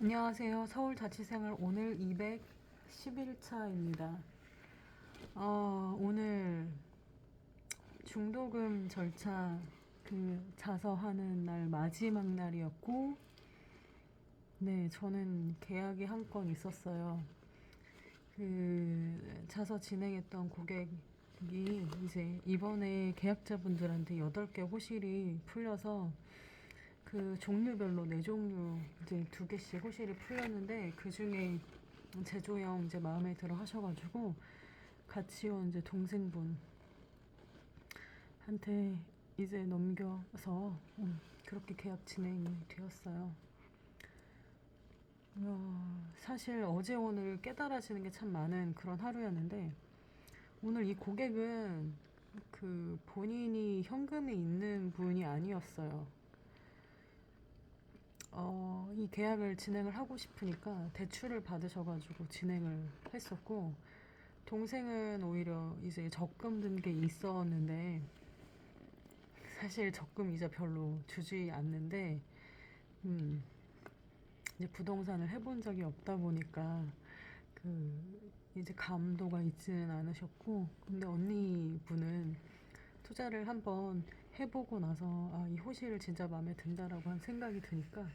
안녕하세요. 서울자취생활 오늘 211차입니다. 오늘 중도금 절차 자서하는 날 마지막 날이었고, 네, 저는 계약이 한 건 있었어요. 자서 진행했던 고객이 이제 이번에 계약자분들한테 8개 호실이 풀려서 그 종류별로 4종류 이제 2개씩 호실이 풀렸는데 그 중에 제조형 이제 마음에 들어 하셔가지고 같이 온 이제 동생분한테 이제 넘겨서 그렇게 계약 진행이 되었어요. 사실 어제 오늘 깨달아지는 게 참 많은 그런 하루였는데 오늘 이 고객은 그 본인이 현금이 있는 분이 아니었어요. 이 계약을 진행을 하고 싶으니까 대출을 받으셔가지고 진행을 했었고, 동생은 오히려 이제 적금 든 게 있었는데, 사실 적금 이자 별로 주지 않는데, 이제 부동산을 해본 적이 없다 보니까, 이제 감도가 있지는 않으셨고, 근데 언니 분은 투자를 한번 해보고 나서, 이 호실을 진짜 마음에 든다라고 한 생각이 드니까,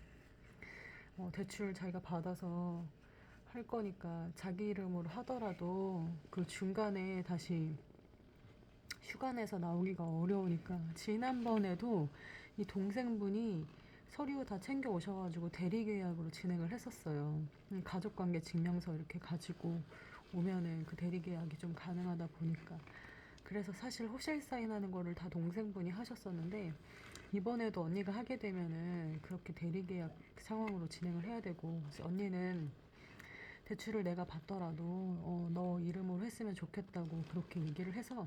대출 자기가 받아서 할 거니까 자기 이름으로 하더라도 그 중간에 다시 휴가 내서 나오기가 어려우니까 지난번에도 이 동생분이 서류 다 챙겨 오셔가지고 대리계약으로 진행을 했었어요. 가족관계 증명서 이렇게 가지고 오면은 그 대리계약이 좀 가능하다 보니까 그래서 사실 호실 사인하는 거를 다 동생분이 하셨었는데 이번에도 언니가 하게 되면은 그렇게 대리계약 상황으로 진행을 해야 되고 언니는 대출을 내가 받더라도 너 이름으로 했으면 좋겠다고 그렇게 얘기를 해서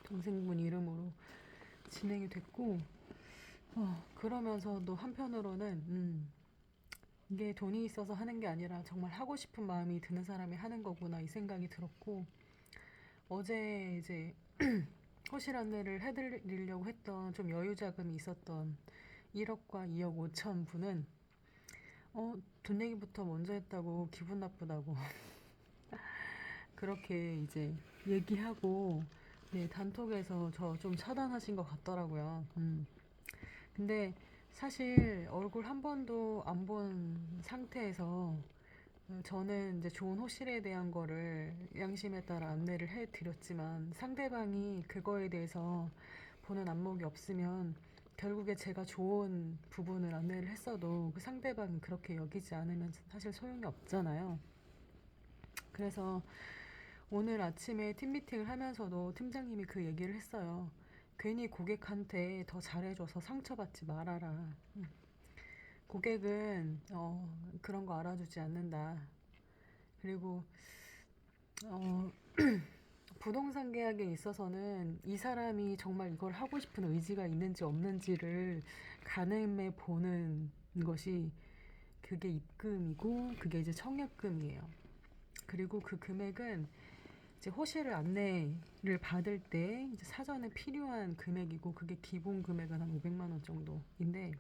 동생분 이름으로 진행이 됐고 그러면서도 한편으로는 이게 돈이 있어서 하는 게 아니라 정말 하고 싶은 마음이 드는 사람이 하는 거구나 이 생각이 들었고 어제 이제 호실 안내를 해드리려고 했던 좀 여유 자금이 있었던 1억과 2억 5천 분은 돈 얘기부터 먼저 했다고 기분 나쁘다고 그렇게 이제 얘기하고 네, 단톡에서 저 좀 차단하신 것 같더라고요. 근데 사실 얼굴 한 번도 안 본 상태에서 저는 이제 좋은 호실에 대한 거를 양심에 따라 안내를 해드렸지만 상대방이 그거에 대해서 보는 안목이 없으면 결국에 제가 좋은 부분을 안내를 했어도 그 상대방이 그렇게 여기지 않으면 사실 소용이 없잖아요. 그래서 오늘 아침에 팀미팅을 하면서도 팀장님이 그 얘기를 했어요. 괜히 고객한테 더 잘해줘서 상처받지 말아라. 고객은 그런 거 알아주지 않는다. 그리고 어, 부동산 계약에 있어서는 이 사람이 정말 이걸 하고 싶은 의지가 있는지 없는지를 가늠해 보는 것이 그게 입금이고 그게 이제 청약금이에요. 그리고 그 금액은 이제 호실을 안내를 받을 때 이제 사전에 필요한 금액이고 그게 기본 금액은 한 500만 원 정도인데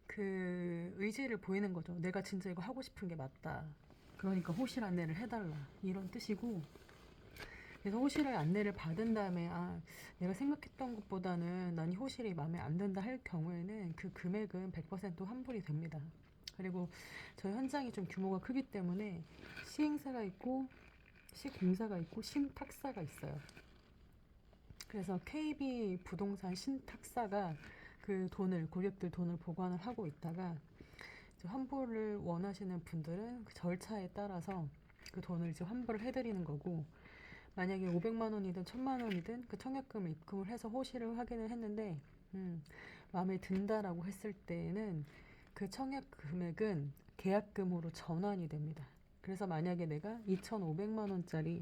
그 의지를 보이는 거죠. 내가 진짜 이거 하고 싶은 게 맞다. 그러니까 호실 안내를 해달라. 이런 뜻이고 그래서 호실을 안내를 받은 다음에 내가 생각했던 것보다는 난 이 호실이 마음에 안 든다 할 경우에는 그 금액은 100% 환불이 됩니다. 그리고 저희 현장이 좀 규모가 크기 때문에 시행사가 있고 시공사가 있고 신탁사가 있어요. 그래서 KB 부동산 신탁사가 그 돈을 고객들 돈을 보관을 하고 있다가 환불을 원하시는 분들은 그 절차에 따라서 그 돈을 이제 환불을 해드리는 거고 만약에 500만 원이든 1000만 원이든 그 청약금을 입금을 해서 호실을 확인을 했는데 마음에 든다라고 했을 때는 그 청약 금액은 계약금으로 전환이 됩니다. 그래서 만약에 내가 2,500만 원짜리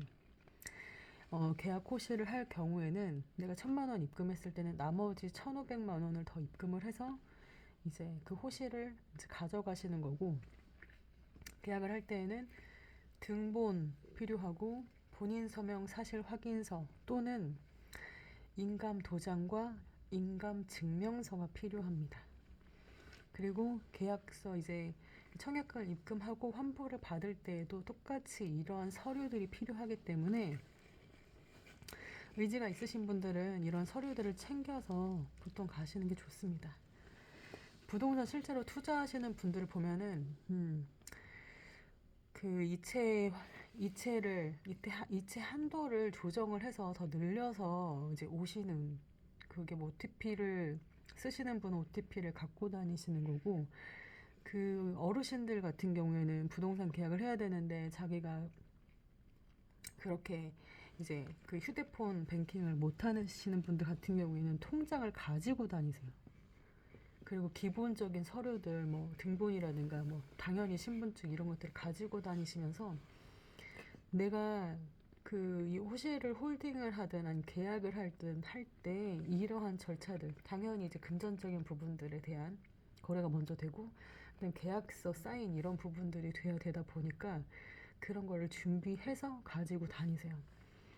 계약 호실을 할 경우에는 내가 1000만 원 입금했을 때는 나머지 1,500만 원을 더 입금을 해서 이제 그 호실을 이제 가져가시는 거고 계약을 할 때에는 등본 필요하고 본인 서명 사실 확인서 또는 인감 도장과 인감 증명서가 필요합니다. 그리고 계약서 이제 청약을 입금하고 환불을 받을 때에도 똑같이 이러한 서류들이 필요하기 때문에 의지가 있으신 분들은 이런 서류들을 챙겨서 보통 가시는 게 좋습니다. 부동산 실제로 투자하시는 분들을 보면은 그 이체 한도를 조정을 해서 더 늘려서 이제 오시는, 그게 뭐 OTP를 쓰시는 분은 OTP를 갖고 다니시는 거고, 그 어르신들 같은 경우에는 부동산 계약을 해야 되는데 자기가 그렇게 이제 그 휴대폰 뱅킹을 못 하시는 분들 같은 경우에는 통장을 가지고 다니세요. 그리고 기본적인 서류들 뭐 등본이라든가 뭐 당연히 신분증 이런 것들을 가지고 다니시면서 내가 그 이 호실을 홀딩을 하든 아니 계약을 하든 할 때 이러한 절차들, 당연히 이제 금전적인 부분들에 대한 거래가 먼저 되고 그다음 계약서 사인 이런 부분들이 돼야 되다 보니까 그런 거를 준비해서 가지고 다니세요.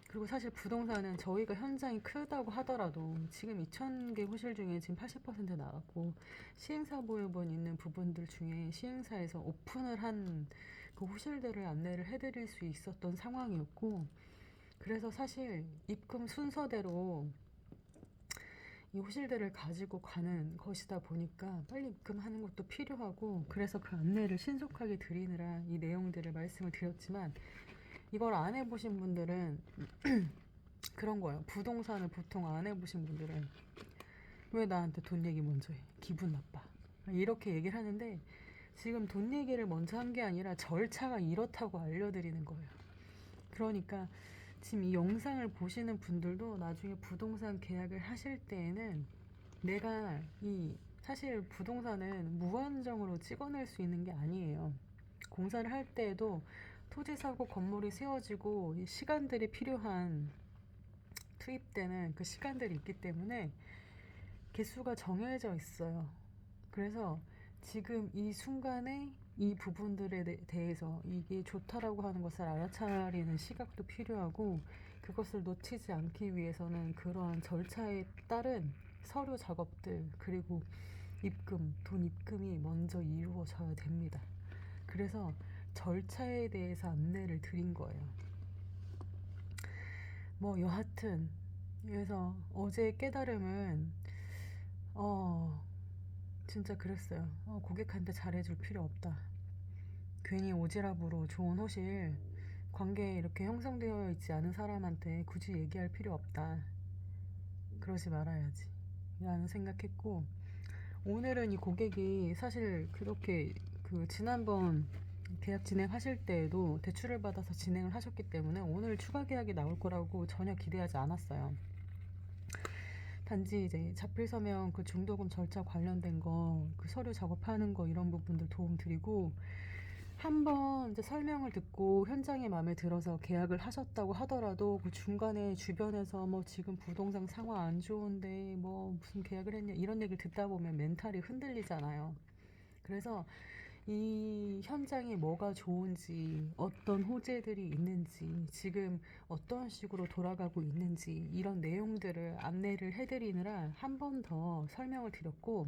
그리고 사실 부동산은 저희가 현장이 크다고 하더라도 지금 2,000개 호실 중에 지금 80% 나갔고, 시행사 보유분 있는 부분들 중에 시행사에서 오픈을 한 그 호실들을 안내를 해드릴 수 있었던 상황이었고, 그래서 사실 입금 순서대로 이 호실들을 가지고 가는 것이다 보니까 빨리 입금하는 것도 필요하고, 그래서 그 안내를 신속하게 드리느라 이 내용들을 말씀을 드렸지만, 이걸 안 해보신 분들은 그런 거예요. 부동산을 보통 안 해보신 분들은 왜 나한테 돈 얘기 먼저 해? 기분 나빠. 이렇게 얘기를 하는데, 지금 돈 얘기를 먼저 한 게 아니라 절차가 이렇다고 알려드리는 거예요. 그러니까 지금 이 영상을 보시는 분들도 나중에 부동산 계약을 하실 때에는 내가 사실 부동산은 무한정으로 찍어낼 수 있는 게 아니에요. 공사를 할 때에도 토지 사고 건물이 세워지고 이 시간들이 필요한, 투입되는 그 시간들이 있기 때문에 개수가 정해져 있어요. 그래서 지금 이 순간에 이 부분들에 대해서 이게 좋다라고 하는 것을 알아차리는 시각도 필요하고, 그것을 놓치지 않기 위해서는 그러한 절차에 따른 서류 작업들, 그리고 돈 입금이 먼저 이루어져야 됩니다. 그래서 절차에 대해서 안내를 드린 거예요. 뭐 여하튼 그래서 어제의 깨달음은 진짜 그랬어요. 고객한테 잘해줄 필요 없다. 괜히 오지랖으로 좋은 호실 관계 이렇게 형성되어 있지 않은 사람한테 굳이 얘기할 필요 없다. 그러지 말아야지 라는 생각했고, 오늘은 이 고객이 사실 그렇게 그 지난번 계약 진행하실 때에도 대출을 받아서 진행을 하셨기 때문에 오늘 추가 계약이 나올 거라고 전혀 기대하지 않았어요. 단지 이제 자필 서명 그 중도금 절차 관련된 거, 그 서류 작업하는 거 이런 부분들 도움 드리고, 한번 이제 설명을 듣고 현장에 마음에 들어서 계약을 하셨다고 하더라도 그 중간에 주변에서 뭐 지금 부동산 상황 안 좋은데 뭐 무슨 계약을 했냐 이런 얘기를 듣다 보면 멘탈이 흔들리잖아요. 그래서 이 현장에 뭐가 좋은지, 어떤 호재들이 있는지, 지금 어떤 식으로 돌아가고 있는지 이런 내용들을 안내를 해드리느라 한 번 더 설명을 드렸고,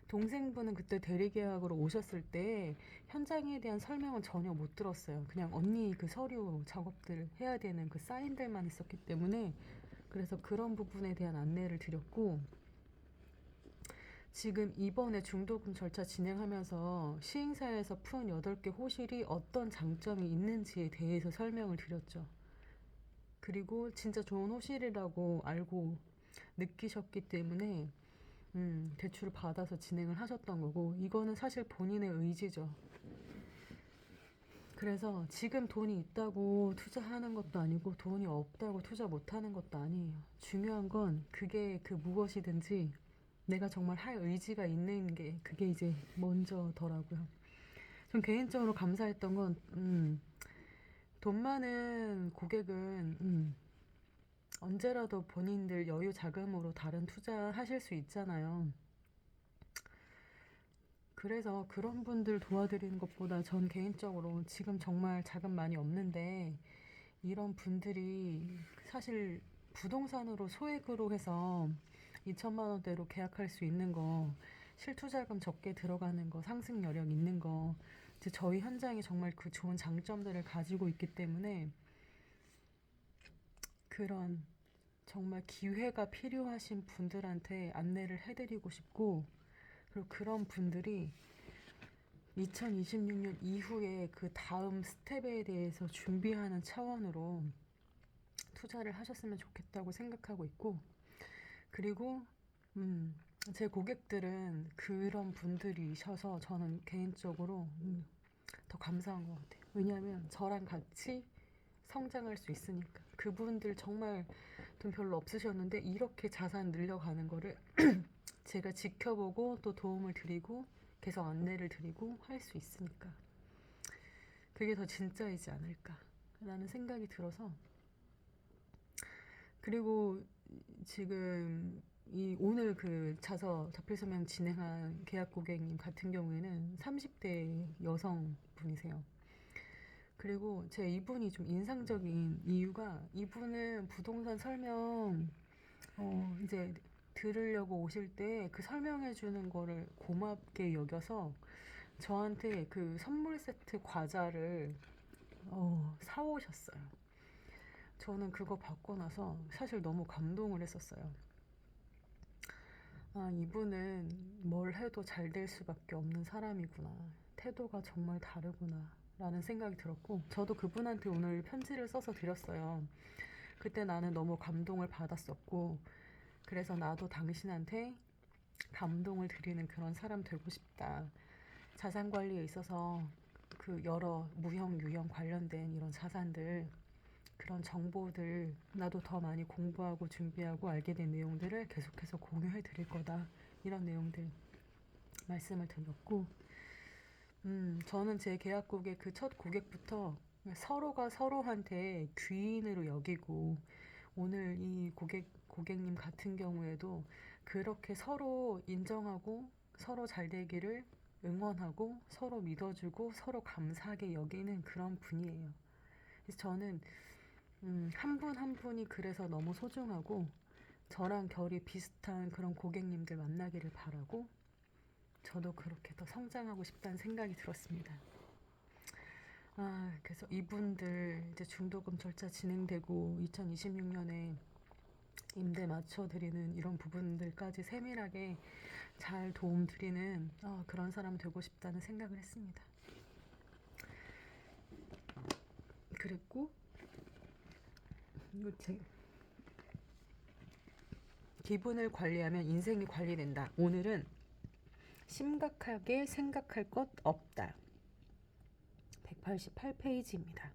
동생분은 그때 대리계약으로 오셨을 때 현장에 대한 설명은 전혀 못 들었어요. 그냥 언니 그 서류 작업들 해야 되는 그 사인들만 있었기 때문에, 그래서 그런 부분에 대한 안내를 드렸고, 지금 이번에 중도금 절차 진행하면서 시행사에서 푼 8개 호실이 어떤 장점이 있는지에 대해서 설명을 드렸죠. 그리고 진짜 좋은 호실이라고 알고 느끼셨기 때문에 대출을 받아서 진행을 하셨던 거고, 이거는 사실 본인의 의지죠. 그래서 지금 돈이 있다고 투자하는 것도 아니고 돈이 없다고 투자 못하는 것도 아니에요. 중요한 건 그게 그 무엇이든지 내가 정말 할 의지가 있는 게 그게 이제 먼저더라고요. 전 개인적으로 감사했던 건 돈 많은 고객은 언제라도 본인들 여유 자금으로 다른 투자하실 수 있잖아요. 그래서 그런 분들 도와드리는 것보다 전 개인적으로 지금 정말 자금 많이 없는데 이런 분들이 사실 부동산으로 소액으로 해서 2천만 원대로 계약할 수 있는 거 실투자금 적게 들어가는 거, 상승 여력 있는 거, 이제 저희 현장이 정말 그 좋은 장점들을 가지고 있기 때문에 그런 정말 기회가 필요하신 분들한테 안내를 해드리고 싶고, 그리고 그런 분들이 2026년 이후에 그 다음 스텝에 대해서 준비하는 차원으로 투자를 하셨으면 좋겠다고 생각하고 있고, 그리고 제 고객들은 그런 분들이셔서 저는 개인적으로 더 감사한 것 같아요. 왜냐하면 저랑 같이 성장할 수 있으니까. 그분들 정말 돈 별로 없으셨는데 이렇게 자산 늘려가는 거를 제가 지켜보고 또 도움을 드리고 계속 안내를 드리고 할 수 있으니까 그게 더 진짜이지 않을까라는 생각이 들어서. 그리고 지금 이 오늘 그 자필서명 진행한 계약 고객님 같은 경우에는 30대 여성분이세요. 그리고 제 이분이 좀 인상적인 이유가, 이분은 부동산 설명 이제 들으려고 오실 때 그 설명해 주는 거를 고맙게 여겨서 저한테 그 선물 세트 과자를 사오셨어요. 저는 그거 받고 나서 사실 너무 감동을 했었어요. 아, 이분은 뭘 해도 잘 될 수밖에 없는 사람이구나. 태도가 정말 다르구나. 라는 생각이 들었고, 저도 그분한테 오늘 편지를 써서 드렸어요. 그때 나는 너무 감동을 받았었고, 그래서 나도 당신한테 감동을 드리는 그런 사람 되고 싶다. 자산 관리에 있어서 그 여러 무형, 유형 관련된 이런 자산들, 그런 정보들 나도 더 많이 공부하고 준비하고 알게 된 내용들을 계속해서 공유해 드릴 거다. 이런 내용들 말씀을 드렸고, 저는 제 계약국의 그 첫 고객부터 서로가 서로한테 귀인으로 여기고, 오늘 이 고객님 같은 경우에도 그렇게 서로 인정하고 서로 잘 되기를 응원하고 서로 믿어주고 서로 감사하게 여기는 그런 분이에요. 그래서 저는 한 분 한 분이 그래서 너무 소중하고, 저랑 결이 비슷한 그런 고객님들 만나기를 바라고, 저도 그렇게 더 성장하고 싶다는 생각이 들었습니다. 아, 그래서 이분들 이제 중도금 절차 진행되고 2026년에 임대 맞춰드리는 이런 부분들까지 세밀하게 잘 도움드리는 그런 사람 되고 싶다는 생각을 했습니다. 그랬고, 기분을 관리하면 인생이 관리된다. 오늘은 심각하게 생각할 것 없다. 188페이지입니다.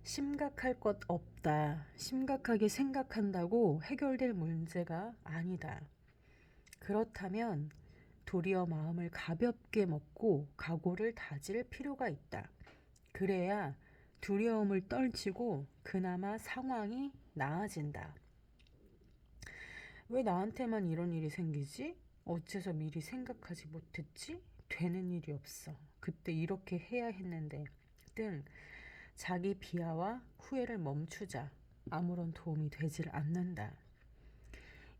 심각할 것 없다. 심각하게 생각한다고 해결될 문제가 아니다. 그렇다면 도리어 마음을 가볍게 먹고 각오를 다질 필요가 있다. 그래야 두려움을 떨치고 그나마 상황이 나아진다. 왜 나한테만 이런 일이 생기지? 어째서 미리 생각하지 못했지? 되는 일이 없어. 그때 이렇게 해야 했는데 등 자기 비하와 후회를 멈추자. 아무런 도움이 되질 않는다.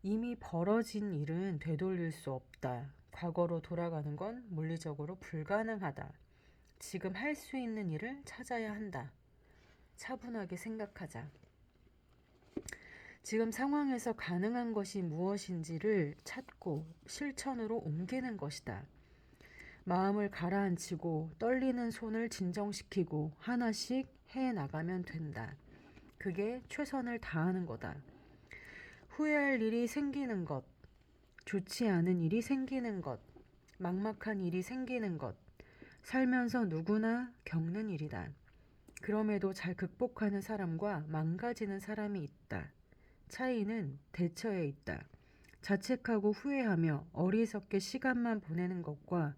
이미 벌어진 일은 되돌릴 수 없다. 과거로 돌아가는 건 물리적으로 불가능하다. 지금 할 수 있는 일을 찾아야 한다. 차분하게 생각하자. 지금 상황에서 가능한 것이 무엇인지를 찾고 실천으로 옮기는 것이다. 마음을 가라앉히고 떨리는 손을 진정시키고 하나씩 해 나가면 된다. 그게 최선을 다하는 거다. 후회할 일이 생기는 것, 좋지 않은 일이 생기는 것, 막막한 일이 생기는 것, 살면서 누구나 겪는 일이다. 그럼에도 잘 극복하는 사람과 망가지는 사람이 있다. 차이는 대처에 있다. 자책하고 후회하며 어리석게 시간만 보내는 것과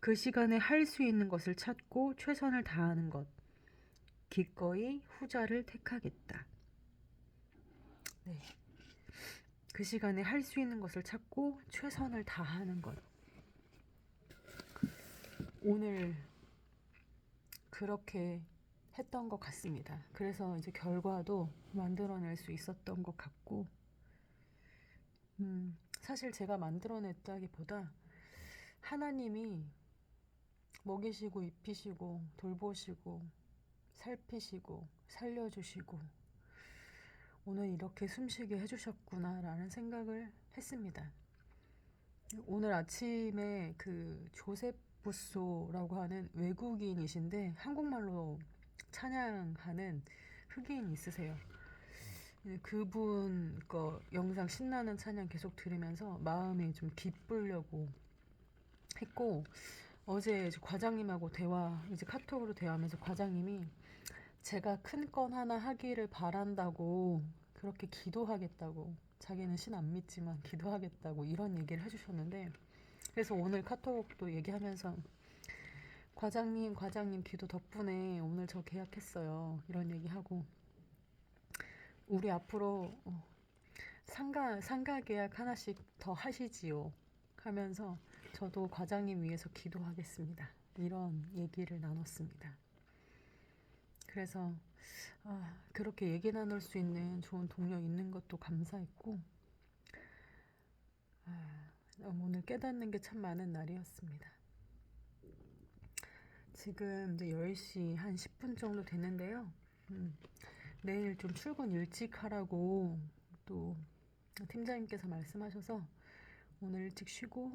그 시간에 할 수 있는 것을 찾고 최선을 다하는 것. 기꺼이 후자를 택하겠다. 네. 그 시간에 할 수 있는 것을 찾고 최선을 다하는 것. 오늘 그렇게 했던 것 같습니다. 그래서 이제 결과도 만들어낼 수 있었던 것 같고, 사실 제가 만들어냈다기보다 하나님이 먹이시고 입히시고 돌보시고 살피시고 살려주시고 오늘 이렇게 숨쉬게 해주셨구나라는 생각을 했습니다. 오늘 아침에 그 조셉 부소라고 하는 외국인이신데 한국말로 찬양하는 흑인 있으세요. 그분 거 영상 신나는 찬양 계속 들으면서 마음이 좀 기쁘려고 했고, 어제 이제 과장님하고 이제 카톡으로 대화하면서 과장님이 제가 큰 건 하나 하기를 바란다고 그렇게 기도하겠다고, 자기는 신 안 믿지만 기도하겠다고 이런 얘기를 해주셨는데, 그래서 오늘 카톡도 얘기하면서 과장님 기도 덕분에 오늘 저 계약했어요 이런 얘기하고, 우리 앞으로 상가 계약 하나씩 더 하시지요 하면서 저도 과장님 위해서 기도하겠습니다 이런 얘기를 나눴습니다. 그래서 그렇게 얘기 나눌 수 있는 좋은 동료 있는 것도 감사했고, 오늘 깨닫는 게 참 많은 날이었습니다. 지금 이제 10시 한 10분 정도 됐는데요. 내일 좀 출근 일찍 하라고 또 팀장님께서 말씀하셔서 오늘 일찍 쉬고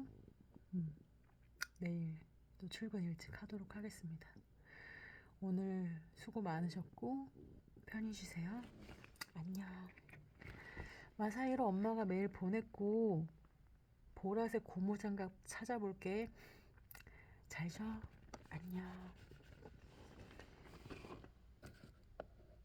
내일 또 출근 일찍 하도록 하겠습니다. 오늘 수고 많으셨고 편히 쉬세요. 안녕. 마사이로 엄마가 메일 보냈고 보라색 고무장갑 찾아볼게. 잘 쉬어. 안녕.